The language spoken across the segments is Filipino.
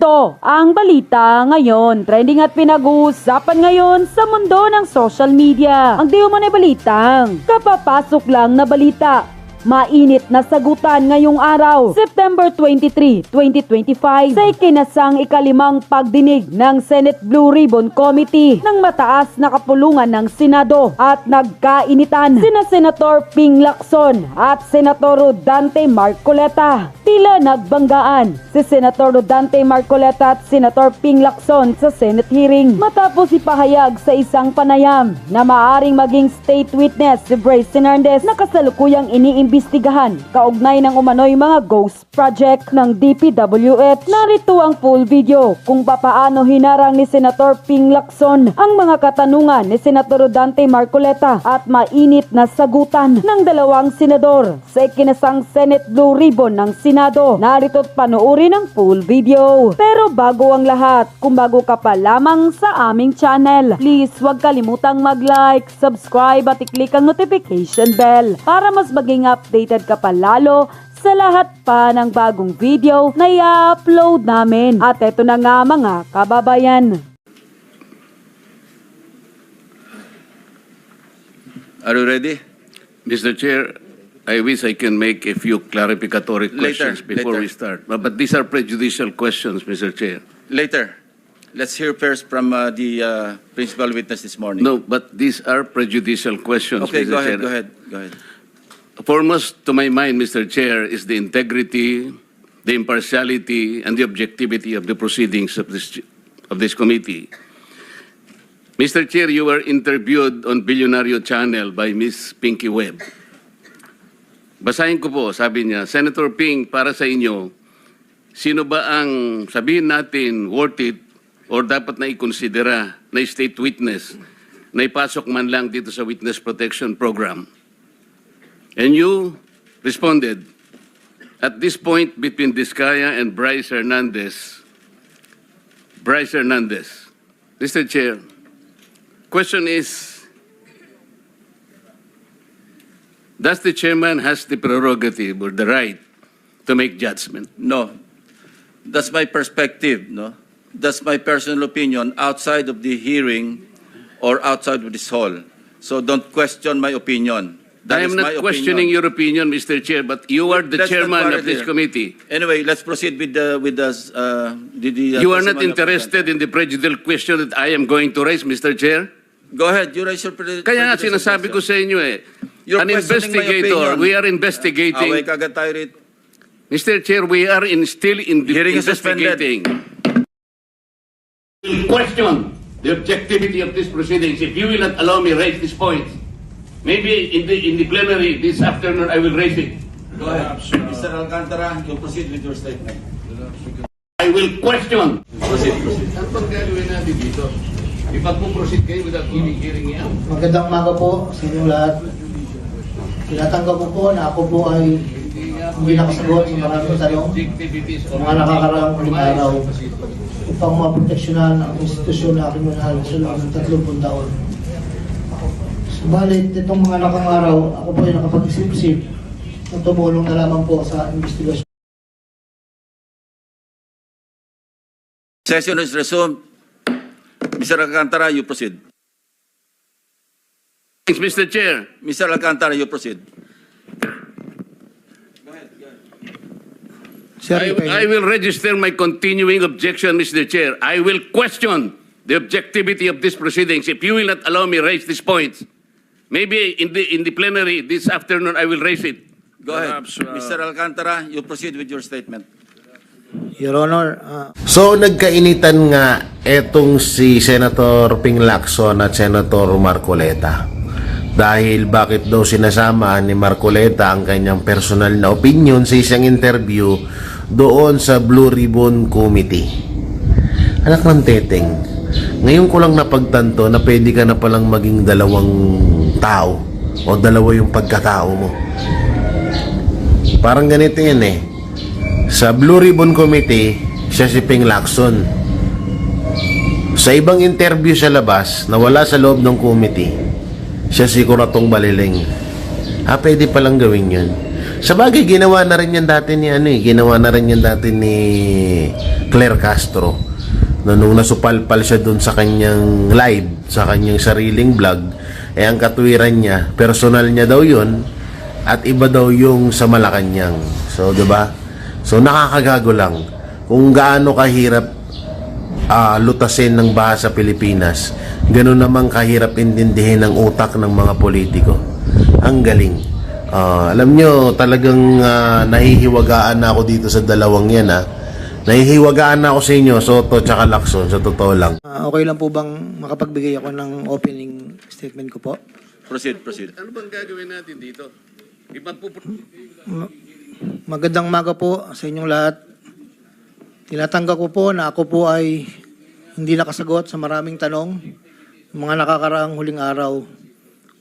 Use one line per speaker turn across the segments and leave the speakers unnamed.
Ito ang balita ngayon. Trending at pinag-uusapan ngayon sa mundo ng social media. Ang di umano'y balitang kapapasok lang na balita. Mainit na sagutan ngayong araw, September 23, 2025, sa ikinasang ikalimang pagdinig ng Senate Blue Ribbon Committee ng mataas na kapulungan ng Senado at nagkainitan sina Senator Ping Lacson at Senator Rodante Marcoleta. Tila nagbanggaan si Senator Rodante Marcoleta at Senator Ping Lacson sa Senate hearing matapos ipahayag sa isang panayam na maaring maging state witness si Bryce Hernandez na kasalukuyang iniimbestigahan kaugnay ng umano'y mga ghost project ng DPWH. Narito ang full video kung papaano hinarang ni Senator Ping Lacson ang mga katanungan ni Senator Rodante Marcoleta at mainit na sagutan ng dalawang senador sa ikinasang Senate Blue Ribbon ng Senado. Narito't panoorin ang full video. Pero bago ang lahat, kung bago ka pa lamang sa aming channel, please huwag kalimutang mag-like, subscribe at i-click ang notification bell para mas maging updated ka pa lalo sa lahat pa ng bagong video na i-upload namin. At eto na nga mga kababayan.
Are you ready?
Mr. Chair, I wish I can make a few clarificatory questions before we start. But these are prejudicial questions, Mr. Chair.
Later. Let's hear first from the principal witness this morning.
No, but these are prejudicial questions,
Okay,
Mr. Chair.
go ahead.
Foremost to my mind, Mr. Chair, is the integrity, the impartiality, and the objectivity of the proceedings of this committee. Mr. Chair, you were interviewed on Billionario Channel by Miss Pinky Webb. Basahin ko po, sabi niya, Senator Ping, para sa inyo, sino ba ang sabihin natin worth it or dapat na ikonsidera na state witness na ipasok man lang dito sa Witness Protection Program? And you responded, at this point between Diskaya and Bryce Hernandez, Mr. Chair, question is, does the chairman has the prerogative or the right to make judgment?
No. That's my perspective, no? That's my personal opinion outside of the hearing or outside of this hall. So don't question my opinion. That
I
is
am
my
not questioning your opinion, Mr. Chair, but you are the
Let's not
chairman
quarrel
of this
here.
committee.
Anyway, let's proceed with the
You are not
testimony of the
interested in the prejudicial question that I am going to raise, Mr. Chair?
Go ahead, you raise your
Kaya nga sinasabi ko sa inyo
You're
an
questioning my
investigator,
opinion.
we are investigating.
Away kagad tayo rito.
Mr. Chair, we are still
Hearing is suspended.
investigating. Will question the objectivity of these proceedings if you will not allow me raise this point. Maybe in the plenary this afternoon I will raise it.
Go ahead. Mr. Alcantara, you proceed with your statement.
I will question.
Proceed.
Ano pang gagawin natin dito? Ipag-proceed kayo without giving hearing yan.
Magandang umaga po sa inyo lahat. Tinatanggap ko po na ako po ay hindi nakasagot sa maraming tanong sa mga nakakaraang uling araw upang maproteksyonan ang institusyon na aking manahal sa loob ng 30 taon. Subalit, itong mga nakangaraw, ako po ay nakapag-isip-isip na tumulong na lamang po sa investigasyon.
Session is resumed. Mr. Alcantara, you proceed.
Thanks, Mr. Chair.
Mr. Alcantara, you proceed.
I will register my continuing objection, Mr. Chair. I will question the objectivity of these proceedings if you will not allow me raise these points. Maybe in the plenary this afternoon I will raise it.
Go ahead. Mr. Alcantara, you proceed with your statement.
Your Honor,
So nagkainitan nga etong si Senator Ping Lacson at Senator Marcoleta. Dahil bakit daw sinasama ni Marcoleta ang kanyang personal na opinion sa isang interview doon sa Blue Ribbon Committee. Anak ng teteng, ngayon ko lang napagtanto na pwede ka na palang maging dalawang tao o dalawa yung pagkatao mo. Parang ganito yan Sa Blue Ribbon Committee, siya si Ping Lacson. Sa ibang interview sa labas na wala sa loob ng committee, siya si Kuratong Baliling. Pwede palang gawin yun. Sa bagay, ginawa na rin yan dati ni ginawa na rin yan dati ni Claire Castro. Nung nasupalpal siya dun sa kanyang live, sa kanyang sariling vlog, ang katwiran niya, personal niya daw yun, at iba daw yung sa Malacanang. So, 'di ba? So, nakakagago lang kung gaano kahirap lutasin ng bahasa Pilipinas. Ganoon naman kahirap intindihin ng utak ng mga politiko. Ang galing. Alam nyo, talagang nahihiwagaan na ako dito sa dalawang yan, Nahihiwagaan na ako sa inyo, Soto tsaka Lacson, sa totoo lang.
Okay lang po bang makapagbigay ako ng opening statement ko po?
Proceed.
Ano bang gagawin natin dito?
Magandang umaga po sa inyong lahat. Tinatanggap ko po na ako po ay hindi nakasagot sa maraming tanong mga nakakaraang huling araw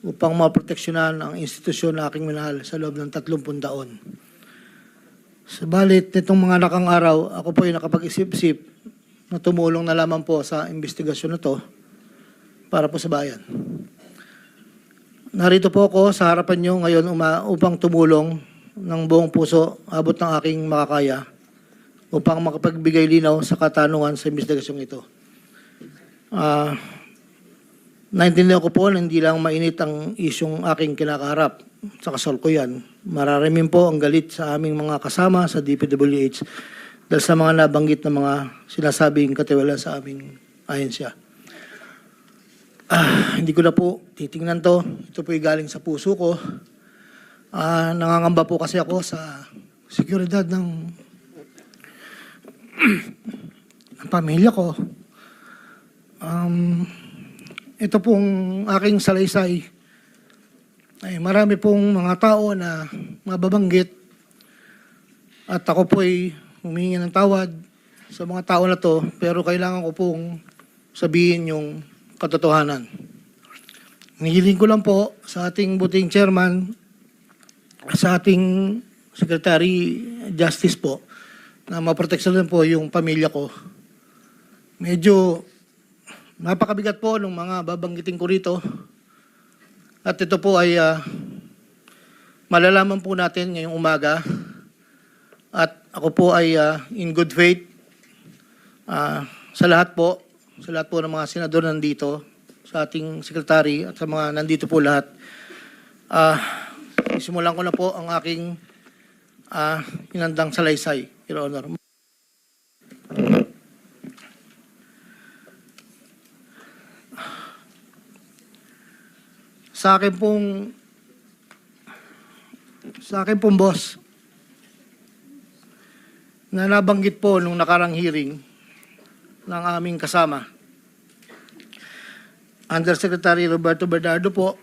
upang maproteksyonan ang institusyon na aking minahal sa loob ng 30 taon. Subalit, nitong mga nakang araw, ako po ay nakapag-isip-isip na tumulong na lamang po sa investigasyon na to para po sa bayan. Narito po ako sa harapan nyo ngayon upang tumulong ng buong puso, abot ng aking makakaya, upang makapagbigay linaw sa katanungan sa investigasyong ito. Naintindihan ko po na hindi lang mainit ang isyong aking kinakaharap sa kasalukuyan. Mararamin po ang galit sa aming mga kasama sa DPWH dahil sa mga nabanggit na mga sinasabing katiwala sa aming ahensya. Hindi ko na po titingnan to. Ito po ay galing sa puso ko. Nangangamba po kasi ako sa seguridad ng pamilya ko. Ito pong aking salaysay ay marami pong mga tao na mababanggit at ako po ay humingi ng tawad sa mga tao na to, pero kailangan ko pong sabihin yung katotohanan. Nihiling ko lang po sa ating buting chairman, sa ating Secretary Justice po, na maproteksahan po yung pamilya ko. Medyo napakabigat po ng mga babanggitin ko rito. At ito po ay malalaman po natin ngayong umaga. At ako po ay in good faith sa lahat po ng mga senador nandito, sa ating sekretary at sa mga nandito po lahat. Simulan ko na po ang aking inandang salaysay, Your Honor. Sa akin pong boss, na nabanggit po nung nakarang hearing ng aming kasama, Undersecretary Roberto Bernardo po.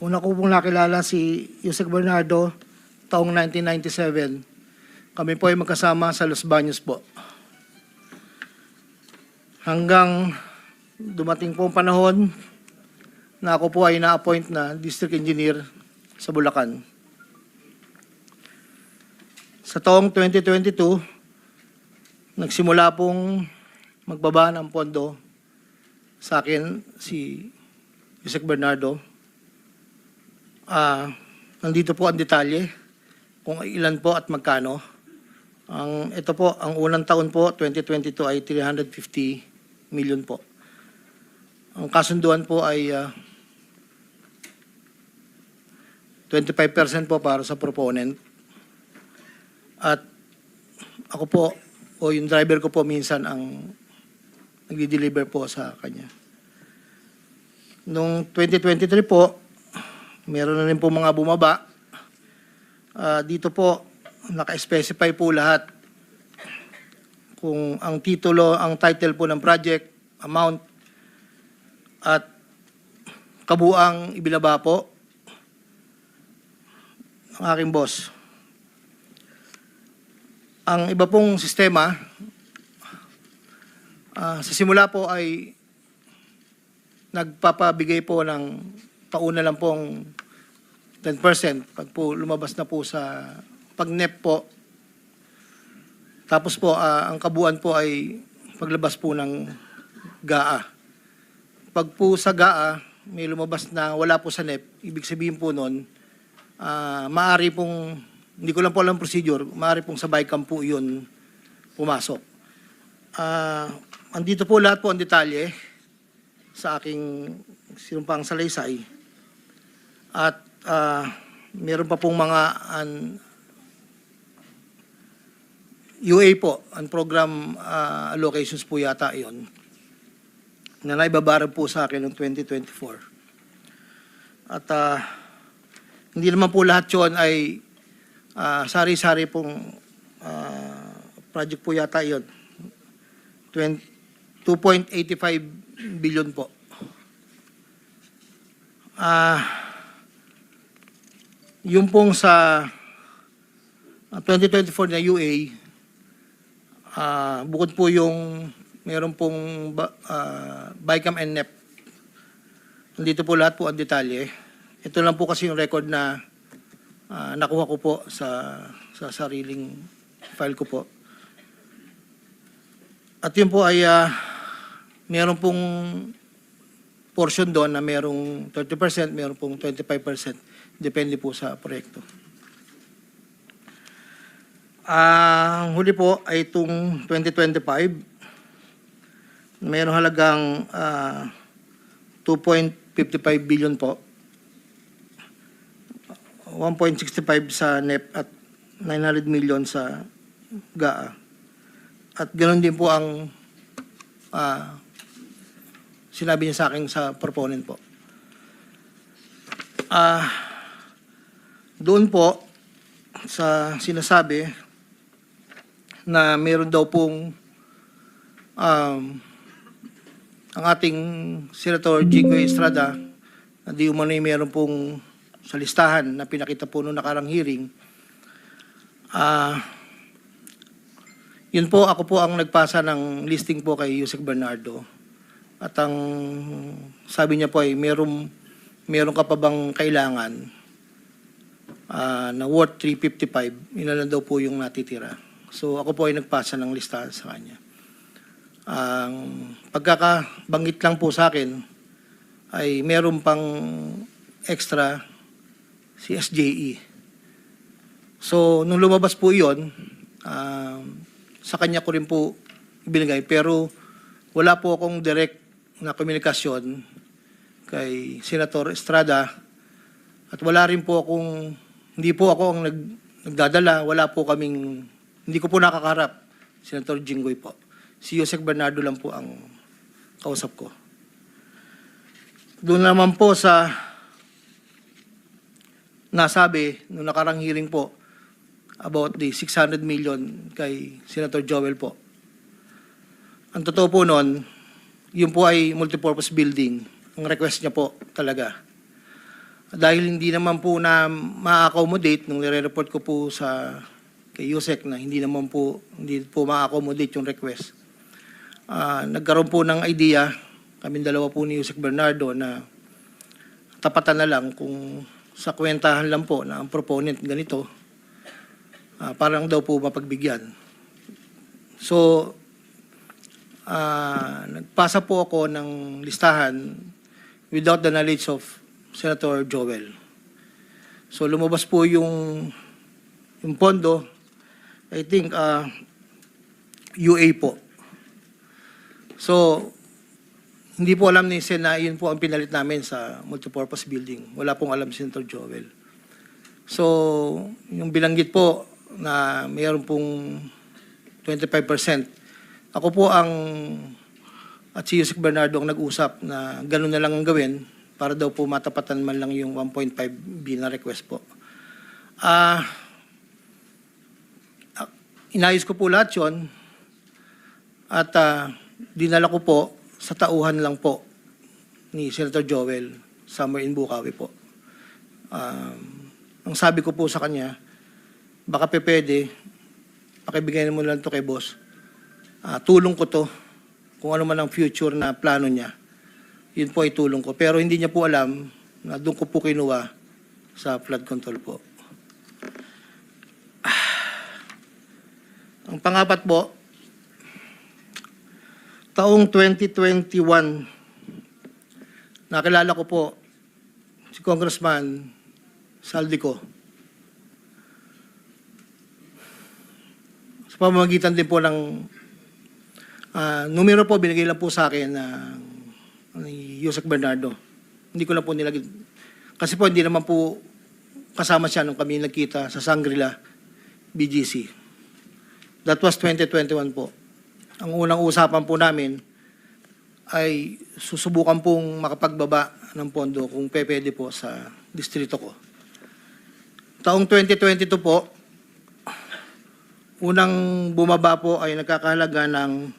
Una ko pong nakilala si Yusek Bernardo taong 1997. Kami po ay magkasama sa Los Baños po. Hanggang dumating po ang panahon na ako po ay na-appoint na district engineer sa Bulacan. Sa taong 2022, nagsimula pong magbaba ng pondo sa akin si Yusek Bernardo. Nandito po ang detalye kung ilan po at magkano. Ito po, ang unang taon po, 2022 ay 350 million po. Ang kasunduan po ay 25% po para sa proponent. At ako po, o yung driver ko po minsan ang nagdi-deliver po sa kanya. Noong 2023 po, meron na rin po mga bumaba. Dito po, naka-specify po lahat kung ang titulo, ang title po ng project, amount, at kabuang ibinaba po ang aking boss. Ang iba pong sistema, sa simula po ay nagpapabigay po ng tauna lang pong 10%. Pag po lumabas na po sa pag-NEP po. Tapos po, ang kabuuan po ay paglabas po ng GAA. Pag po sa GAA, may lumabas na wala po sa NEP, ibig sabihin po nun, maaari pong, hindi ko lang po alam procedure, maaari pong sa BICAM po yun pumasok. Andito po lahat po ang detalye sa aking sinumpang salaysay. At meron pa pong mga UA po, ang program allocations po yata yon na naibabarag po sa akin noong 2024. At hindi naman po lahat yun ay sari-sari pong project po yata yon. 2.85 billion po. Yung pong sa 2024 na UA, bukod po yung meron pong BICAM and NEP. Nandito po lahat po ang detalye. Ito lang po kasi yung record na nakuha ko po sa sariling file ko po. At yun po ay meron pong portion doon na merong 30%, meron pong 25%. Depende po sa proyekto. Ang huli po ay itong 2025. Mayroong halagang 2.55 billion po. 1.65 sa NEP at 900 million sa GAA. At ganoon din po ang sinabi niya sa akin sa proponent po. Doon po sa sinasabi na meron daw pong ang ating Senator Jinggoy Estrada na di umano'y meron pong sa listahan na pinakita po noong nakarang hearing. Yun po, ako po ang nagpasa ng listing po kay Yusek Bernardo. At ang sabi niya po ay meron ka pa bang kailangan na worth 355, ilan daw po yung natitira. So ako po ay nagpasa ng listahan sa kanya. Ang pagkakabanggit lang po sa akin ay meron pang extra si SJE. So nung lumabas po yun, sa kanya ko rin po ibinigay. Pero wala po akong direct na komunikasyon kay Senator Estrada at wala rin po akong, hindi po ako ang nagdadala, wala po kaming, hindi ko po nakakaharap, Senator Jinggoy po. Si Yusek Bernardo lang po ang kausap ko. Doon naman po sa nasabi nung nakarang hearing po about the 600 million kay Senator Joel po. Ang totoo po noon, yun po ay multipurpose building. Ang request niya po talaga. Dahil hindi naman po na ma-accommodate nung nire-report ko po sa kay Yusek na hindi po ma-accommodate yung request. Nagkaroon po ng idea, kaming dalawa po ni Yusek Bernardo na tapatan na lang kung sa kwentahan lang po na ang proponent ganito, parang daw po mapagbigyan. So, nagpasa po ako ng listahan without the knowledge of Senator Joel. So, lumabas po yung pondo, I think, UA po. So, hindi po alam ni Sen na yun po ang pinalit namin sa multipurpose building. Wala pong alam si Senator Joel. So, yung bilanggit po na mayroon pong 25%, ako po ang at si Yusek Bernardo ang nag-usap na gano'n na lang ang gawin para daw po matapatan man lang yung 1.5 B na request po. Inayos ko po lahat yun at dinala ko po sa tauhan lang po ni Senator Joel somewhere in Bukawi po. Ang sabi ko po sa kanya, baka pwede, pakibigay mo lang to kay boss. Tulong ko to, kung ano man ang future na plano niya, yun po ay tulong ko. Pero hindi niya po alam na doon ko po kinuha sa flood control po. Ang pangapat po, taong 2021, nakilala ko po si Congressman Saldico. Sa pamamagitan din po ng numero po, binigay lang po sa akin ni Yusek Bernardo. Hindi ko lang po nilagay. Kasi po hindi naman po kasama siya nung kami nagkita sa Shangri-La, BGC. That was 2021 po. Ang unang usapan po namin ay susubukan pong makapagbaba ng pondo kung pwede po sa distrito ko. Taong 2022 po, unang bumaba po ay nagkakahalaga ng,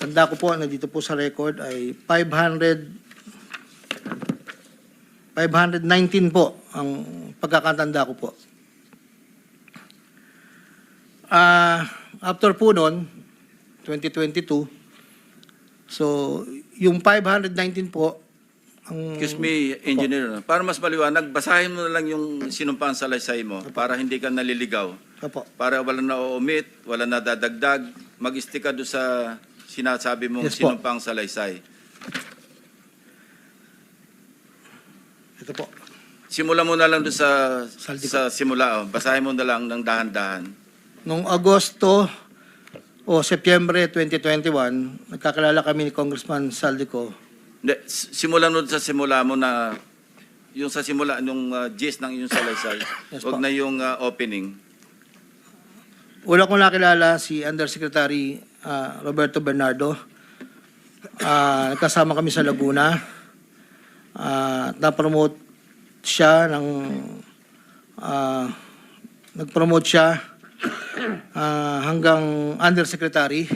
tanda ko po, nandito po sa record, ay 519 po ang pagkakatanda ko po. After po noon, 2022, so yung 519 po, ang...
Excuse me, engineer. Para mas maliwanag, basahin mo na lang yung sinumpang salaysay mo para hindi ka naliligaw.
Opo.
Para wala na o-omit, wala na dadagdag, mag-stick ka doon sa sinasabi mong
Yes po.
sinumpang salaysay.
Ito po.
Simula mo na lang doon sa
Saldi
simula. Basahin mo na lang ng dahan-dahan.
Noong Agosto o Setyembre 2021, nagkakilala kami ni Congressman Saldico.
Hindi, simulan mo sa simula mo na yung sa simula nung gist ng iyong salaysay.
Yes
Huwag
po.
na yung opening.
Una ko nakilala si Undersecretary Roberto Bernardo. Kasama kami sa Laguna. Na-promote siya ng nag-promote siya hanggang Undersecretary.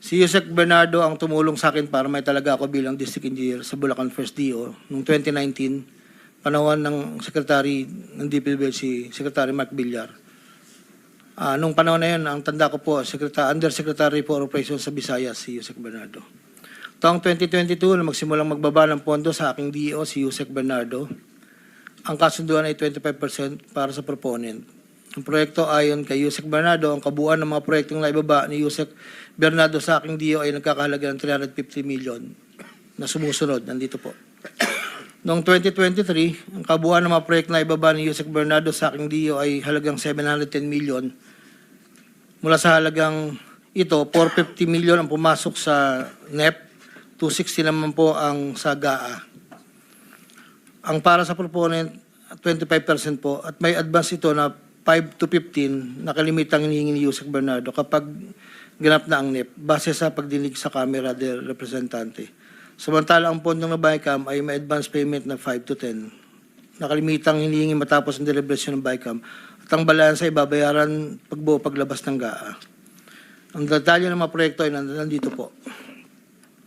Si Yusek Bernardo ang tumulong sa akin para may talaga ako bilang District Engineer sa Bulacan First DO noong 2019, panahon ng Secretary ng DPWH si Secretary Mark Villar. Nung panahon na yun, ang tanda ko po, Undersecretary for Operations sa Visayas, si Yusek Bernardo. Taong 2022, na magsimulang magbaba ng pondo sa aking DO, si Yusek Bernardo, ang kasunduan ay 25% para sa proponent. Ang proyekto ayon kay Yusek Bernardo, ang kabuuan ng mga proyektong naibaba ni Yusek Bernardo sa aking DO ay nagkakahalaga ng 350 million na sumusunod. Nandito po. Noong 2023, ang kabuuan ng mga proyekto na ibaba ni Yusek Bernardo sa aking DO ay halagang 710 million. Mula sa halagang ito, 450 million ang pumasok sa NEP, 260 naman po ang sa GAA. Ang para sa proponent, 25% po, at may advance ito na 5 to 15 na kalimitang hinihingi ni Yusek Bernardo kapag ganap na ang NEP, base sa pagdinig sa Kamera del Representante. Samantala, ang pondong na BICAM ay may advance payment na 5 to 10. Nakalimitang hinihingi matapos ang deliberasyon ng BICAM at ang balansa ay babayaran pagbuo paglabas ng GAA. Ang detalye ng mga proyekto ay nandito po.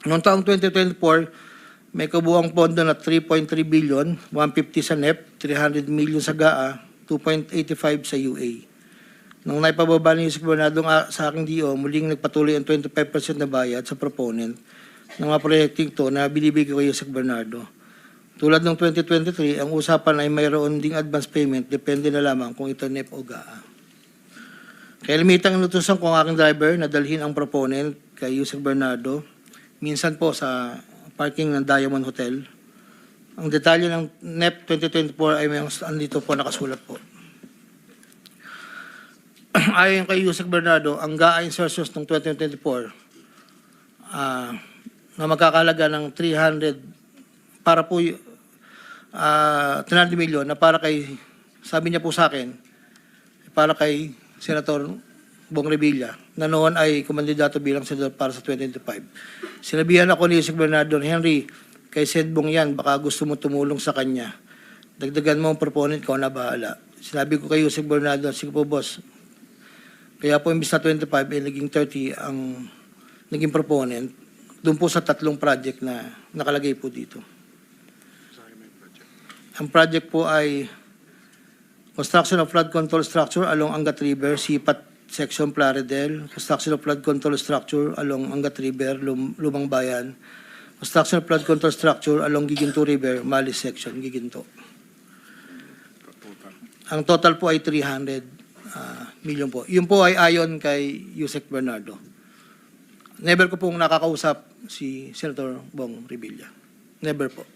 Noong taong 2024, may kabuuang pondo na 3.3 billion, 150 sa NEP, 300 million sa GAA, 2.85 sa UA. Nung naipababa ni Yusek Bernardo sa aking DO, muling nagpatuloy ang 25% na bayad sa proponent ng mga proyekting to na binibigay ko kay Yusek Bernardo. Tulad ng 2023, ang usapan ay mayroon ding advance payment, depende na lamang kung ito NEP o GAA. Kaya limitang inutusan ko ang aking driver na dalhin ang proponent kay Yusek Bernardo, minsan po sa parking ng Diamond Hotel. Ang detalye ng NEP 2024 ay may andito po nakasulat po. Ayon kay Yusek Bernardo, ang GAA insertions ng 2024 na magkakalaga ng 300 para po 300 million na para kay, sabi niya po sa akin, para kay Senator Bong Revilla na noon ay kumandidato bilang senador para sa 2025. Sinabihan ako ni Yusek Bernardo, Henry, kay Sed Bong yan, baka gusto mo tumulong sa kanya. Dagdagan mo ang proponent ko na bahala. Sinabi ko kay Yusek Bernardo, sige po boss, kaya po imbis na 25 ay naging 30 ang naging proponent doon po sa 3 project na nakalagay po dito. Ang project po ay construction of flood control structure along Angat River, Sipat Section Plaridel, construction of flood control structure along Angat River, Lumang Bayan, construction of flood control structure along Giginto River, Malis Section, Giginto. Ang total po ay 300 million po. Yun po ay ayon kay Yusek Bernardo. Never ko pong nakakausap si Senator Bong Revilla. Never po.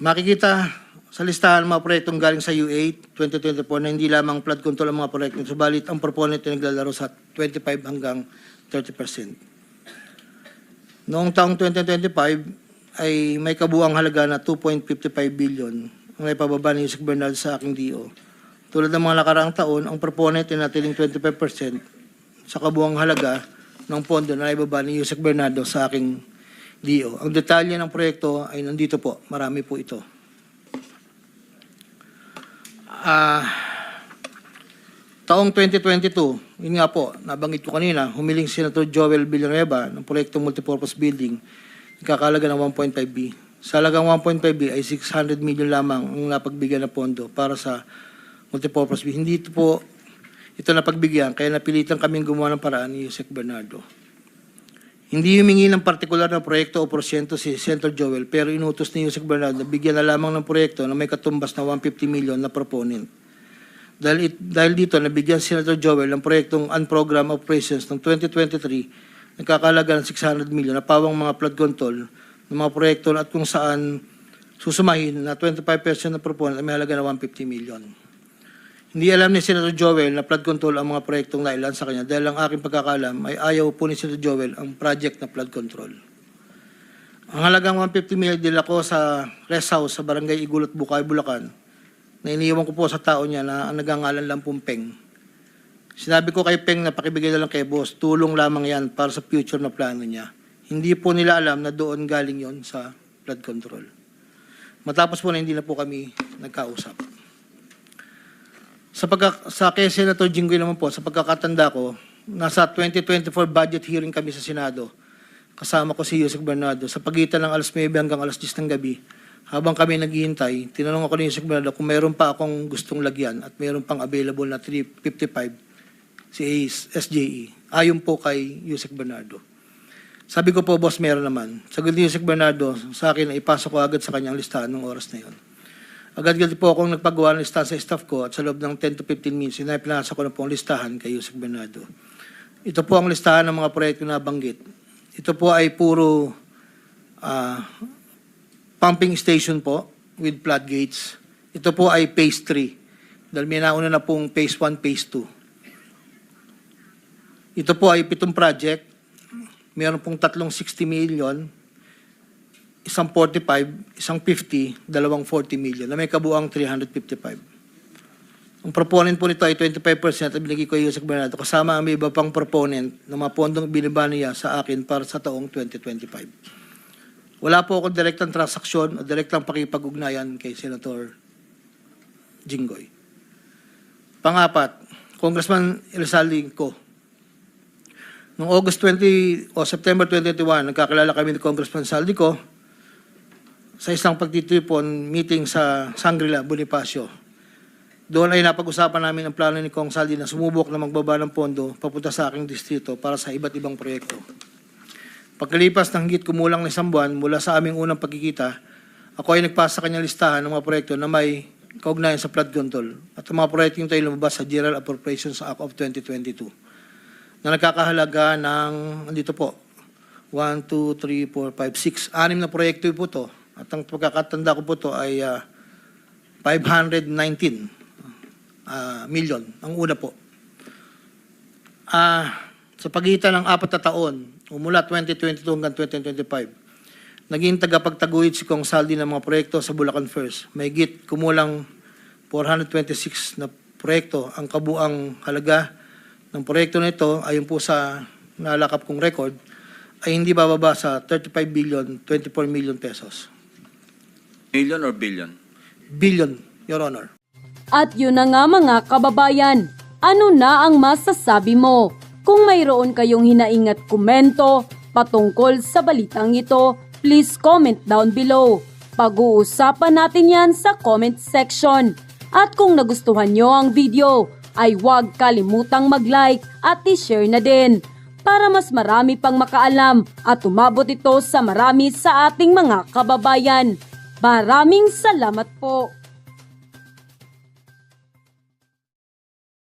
Makikita sa listahan ng mga proyektong galing sa U8 2024 na hindi lamang flood control ang mga proyekto, subalit ang proponent ay naglalaro sa 25 hanggang 30%. Noong taong 2025 ay may kabuang halaga na 2.55 billion ang naipababa ni Yusek Bernardo sa aking DO. Tulad ng mga nakaraang taon, ang proponent ay natiling 25% sa kabuang halaga ng pondo na naibaba ni Yusek Bernardo sa aking DO. Ang detalye ng proyekto ay nandito po. Marami po ito. Taong 2022, yun nga po, nabanggit ko kanina, humiling si Senator Joel Villanueva ng proyektong multipurpose building, ikakalaga ng 1.5B. Sa halagang 1.5B ay 600 million lamang ang napagbigyan na pondo para sa multipurpose building. Hindi ito napagbigyan, kaya napilitan kaming gumawa ng paraan ni Yusek Bernardo. Hindi humingi ng partikular na proyekto o porsyento si Senator Joel, pero inutos ni Yusek Bernardo na bigyan na lamang ng proyekto na may katumbas na 150 million na proponent. Dahil dito, nabigyan si Senator Joel ng proyektong Unprogrammed Operations ng 2023, nagkakalaga ng 600 million na pawang mga flood control ng mga proyekto at kung saan susumahin na 25% na proponent ay may halaga na 150 million. Hindi alam ni Senator Joel na flood control ang mga proyektong nailan sa kanya dahil ang aking pagkakalam ay ayaw po ni Senator Joel ang project na flood control. Ang halagang 150 million dila ko sa rest house sa Barangay Igulot, Bukay, Bulacan na iniiwan ko po sa tao niya na ang nagangalan lang pong Peng. Sinabi ko kay Peng na pakibigay na lang kay boss, tulong lamang yan para sa future na plano niya. Hindi po nila alam na doon galing yon sa flood control. Matapos po na hindi na po kami nagkausap. Sa kay Senator Jinggoy naman po, sa pagkakatanda ko, nasa 2024 budget hearing kami sa Senado. Kasama ko si Yusek Bernardo sa pagitan ng alas 9 hanggang alas 10 ng gabi. Habang kami naghihintay, tinanong ako ni Yusek Bernardo kung meron pa akong gustong lagyan at meron pang available na 355 si SJE. Ayon po kay Yusek Bernardo. Sabi ko po, boss, meron naman. Sagot ni Yusek Bernardo sa akin na ipasok ko agad sa kanyang listahan ng oras na yon. Agad-agad po akong nagpagawa ng listahan sa staff ko at sa loob ng 10 to 15 minutes, pinasa ko na po ang listahan kay Yusek Bernardo. Ito po ang listahan ng mga proyekto na banggit. Ito po ay puro pumping station po with floodgates. Ito po ay phase 3 dahil may nauna na pong phase 1, phase 2. Ito po ay 7 project. Meron pong 360 million, isang 45, isang 50, dalawang 40 million na may kabuang 355. Ang proponent po nito ay 25% at binigay ko Yusek Bernardo kasama ang may iba pang proponent na mga pondong binaba niya sa akin para sa taong 2025. Wala po akong direktang transaksyon o direktang pakipag-ugnayan kay Senator Jinggoy. Pangapat, Congressman Elsaldi ko. Noong September 2021, nagkakilala kami ni Congressman Saldico sa isang pagtitipon meeting sa Shangri-La, Bonifacio. Doon ay napag-usapan namin ang plano ni Kong Saldi na sumubok na magbaba ng pondo papunta sa aking distrito para sa iba't ibang proyekto. Pagkalipas ng higit kumulang na isang buwan mula sa aming unang pagkikita, ako ay nagpasa sa kanyang listahan ng mga proyekto na may kaugnayan sa flood control at ang mga proyekto yung tayo lumabas sa General Appropriations Act of 2022 na nagkakahalaga ng, andito po, 1, 2, 3, 4, 5, 6, 6 na proyekto po to. At ang pagkakatanda ko po to ay 519 million, ang una po. Sa pagitan ng 4 na taon, mula 2022 hanggang 2025, naging tagapagtaguyod si Kong Saldi ng mga proyekto sa Bulacan First. May higit kumulang 426 na proyekto. Ang kabuang halaga ng proyekto na ito, ayon po sa nalakap kong record, ay hindi bababa sa 35 billion, 24 million pesos.
Million or billion?
Billion, Your Honor.
At yun na nga mga kababayan, ano na ang masasabi mo? Kung mayroon kayong hinaing at komento patungkol sa balitang ito, please comment down below. Pag-uusapan natin yan sa comment section. At kung nagustuhan nyo ang video, ay huwag kalimutang mag-like at i-share na din para mas marami pang makaalam at umabot ito sa marami sa ating mga kababayan. Maraming salamat po!